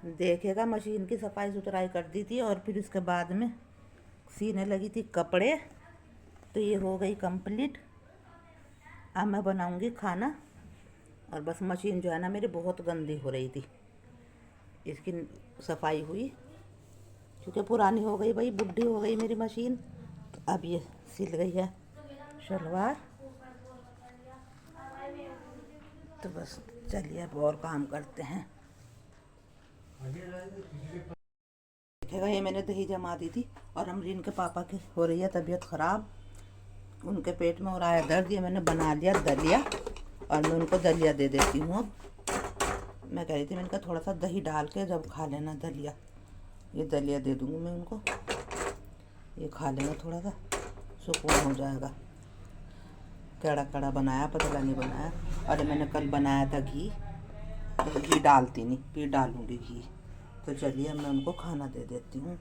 देखेगा मशीन की सफाई सुथराई कर दी थी और फिर उसके बाद में सीने लगी थी कपड़े। तो ये हो गई कंप्लीट। अब मैं बनाऊंगी खाना। और बस मशीन जो है ना मेरी बहुत गंदी हो रही थी, इसकी सफाई हुई क्योंकि पुरानी हो गई भाई, बुढ़ी हो गई मेरी मशीन। तो अब ये सिल गई है शलवार। तो बस चलिए अब और काम करते हैं। देखिएगा ये मैंने दही जमा दी थी और अमरीन के पापा की हो रही है तबीयत ख़राब, उनके पेट में हो रहा है दर्द। ये मैंने बना लिया दलिया और मैं उनको दलिया दे देती हूँ। अब मैं कह रही थी मैंने कहा थोड़ा सा दही डाल के जब खा लेना दलिया, ये दलिया दे दूँगी मैं उनको, ये खा लेंगे, थोड़ा सा सुकून हो जाएगा। कड़ा कड़ा बनाया, पतला नहीं बनाया। और ये मैंने कल बनाया था घी, तो घी डालती नहीं, फिर डालूँगी घी। तो चलिए मैं उनको खाना दे देती हूँ।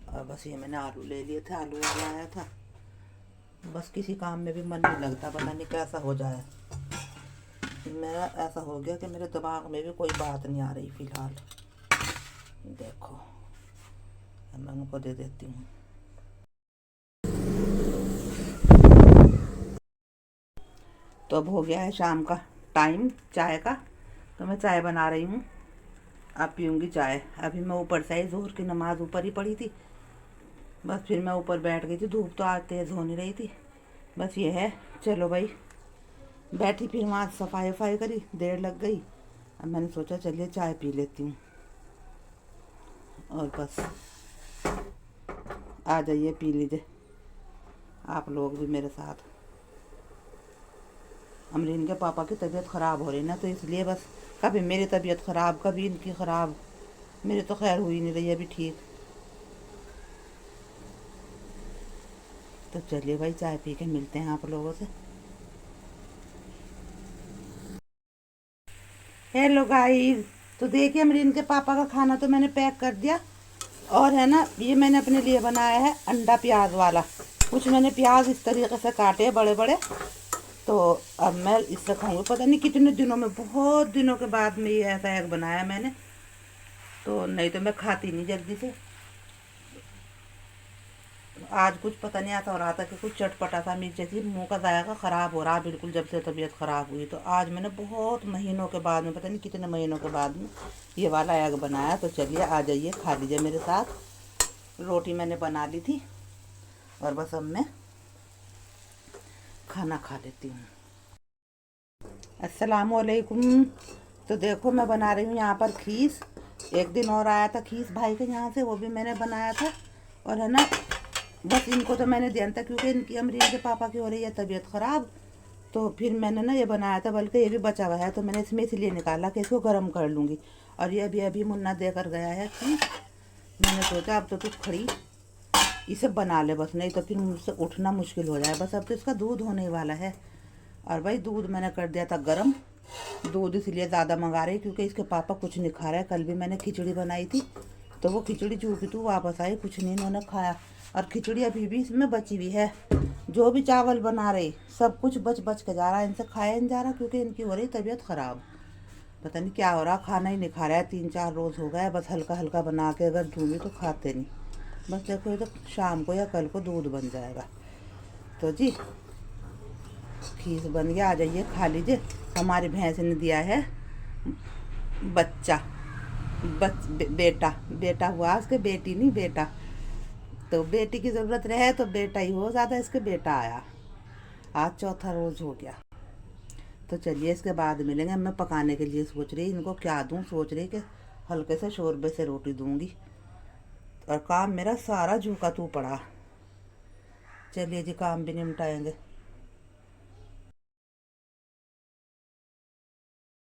और बस ये मैंने आलू ले लिए थे, आलू बनाया था। बस किसी काम में भी मन नहीं लगता, पता नहीं कैसा हो जाए। मेरा ऐसा हो गया कि मेरे दिमाग में भी कोई बात नहीं आ रही फ़िलहाल। देखो मैं उनको दे देती हूँ। तो अब हो गया है शाम का टाइम चाय का, तो मैं चाय बना रही हूँ। अब पीऊँगी चाय। अभी मैं ऊपर से आई, ज़ोहर की नमाज़ ऊपर ही पड़ी थी, बस फिर मैं ऊपर बैठ गई थी। धूप तो आज तेज़ हो नहीं रही थी। बस ये है, चलो भाई बैठी, फिर वहाँ सफाई वफाई करी, देर लग गई। अब मैंने सोचा चलिए चाय पी लेती हूँ। और बस आ जाइए पी लीजिए आप लोग भी मेरे साथ। अमरीन के पापा की तबीयत ख़राब हो रही ना, तो इसलिए बस कभी मेरी तबीयत ख़राब कभी इनकी ख़राब। मेरी तो खैर हुई नहीं रही अभी ठीक। तो चलिए भाई चाय पी के मिलते हैं आप लोगों से। हेलो गाइस, तो देखिए अमरीन के पापा का खाना तो मैंने पैक कर दिया। और है ना, ये मैंने अपने लिए बनाया है अंडा प्याज वाला। कुछ मैंने प्याज इस तरीके से काटे बड़े बड़े। तो अब मैं इससे खाऊंगी, पता नहीं कितने दिनों में, बहुत दिनों के बाद में ये ऐसा एग बनाया मैंने। तो नहीं तो मैं खाती नहीं जल्दी से। आज कुछ पता नहीं ऐसा हो रहा था कि कुछ चटपटा सा मिर्च थी, मुँह का जायका ख़राब हो रहा बिल्कुल जब से तबीयत ख़राब हुई। तो आज मैंने बहुत महीनों के बाद में, पता नहीं कितने महीनों के बाद में ये वाला एग बनाया। तो चलिए आ जाइए खा लीजिए मेरे साथ। रोटी मैंने बना ली थी और बस अब मैं खाना खा लेती हूँ। अस्सलामुअलैकुम। तो देखो मैं बना रही हूँ यहाँ पर खीस। एक दिन और आया था खीस भाई के यहाँ से, वो भी मैंने बनाया था। और है ना, बस इनको तो मैंने दिया था क्योंकि इनकी अमरीन के पापा की हो रही है तबीयत ख़राब। तो फिर मैंने ना ये बनाया था, बल्कि ये भी बचा हुआ है, तो मैंने इसमें इसलिए निकाला कि इसको गर्म कर लूँगी। और ये अभी अभी मुन्ना देकर गया है खीस। मैंने सोचा अब तो तू खड़ी इसे बना ले बस, नहीं तो फिर मुझसे उठना मुश्किल हो जाए। बस अब तो इसका दूध होने वाला है। और भाई दूध मैंने कर दिया था गरम। दूध इसलिए ज़्यादा मंगा रही क्योंकि इसके पापा कुछ नहीं खा रहे हैं। कल भी मैंने खिचड़ी बनाई थी, तो वो खिचड़ी चूकी तू वापस आई, कुछ नहीं इन्होंने खाया। और खिचड़ी अभी भी इसमें बची हुई है। जो भी चावल बना रही सब कुछ बच बच के जा रहा है, इनसे खाया नहीं जा रहा क्योंकि इनकी हो रही तबीयत ख़राब। पता नहीं क्या हो रहा, खाना ही नहीं खा रहा है। 3-4 रोज़ हो गए, बस हल्का हल्का बना के अगर दूँगी तो खाते नहीं। बस देखो ये तो शाम को या कल को दूध बन जाएगा। तो जी खीर बन गया, आ जाइए खा लीजिए। हमारी भैंस ने दिया है बच्चा, बेटा बेटा हुआ उसके, बेटी नहीं बेटा। तो बेटी की ज़रूरत रहे तो बेटा ही हो, ज़्यादा इसके बेटा आया। आज चौथा रोज़ हो गया। तो चलिए इसके बाद मिलेंगे। मैं पकाने के लिए सोच रही इनको क्या दूँ, सोच रही कि हल्के से शोरबे से रोटी दूँगी। और काम मेरा सारा झूका तू पड़ा। चलिए जी काम भी निपटाएंगे।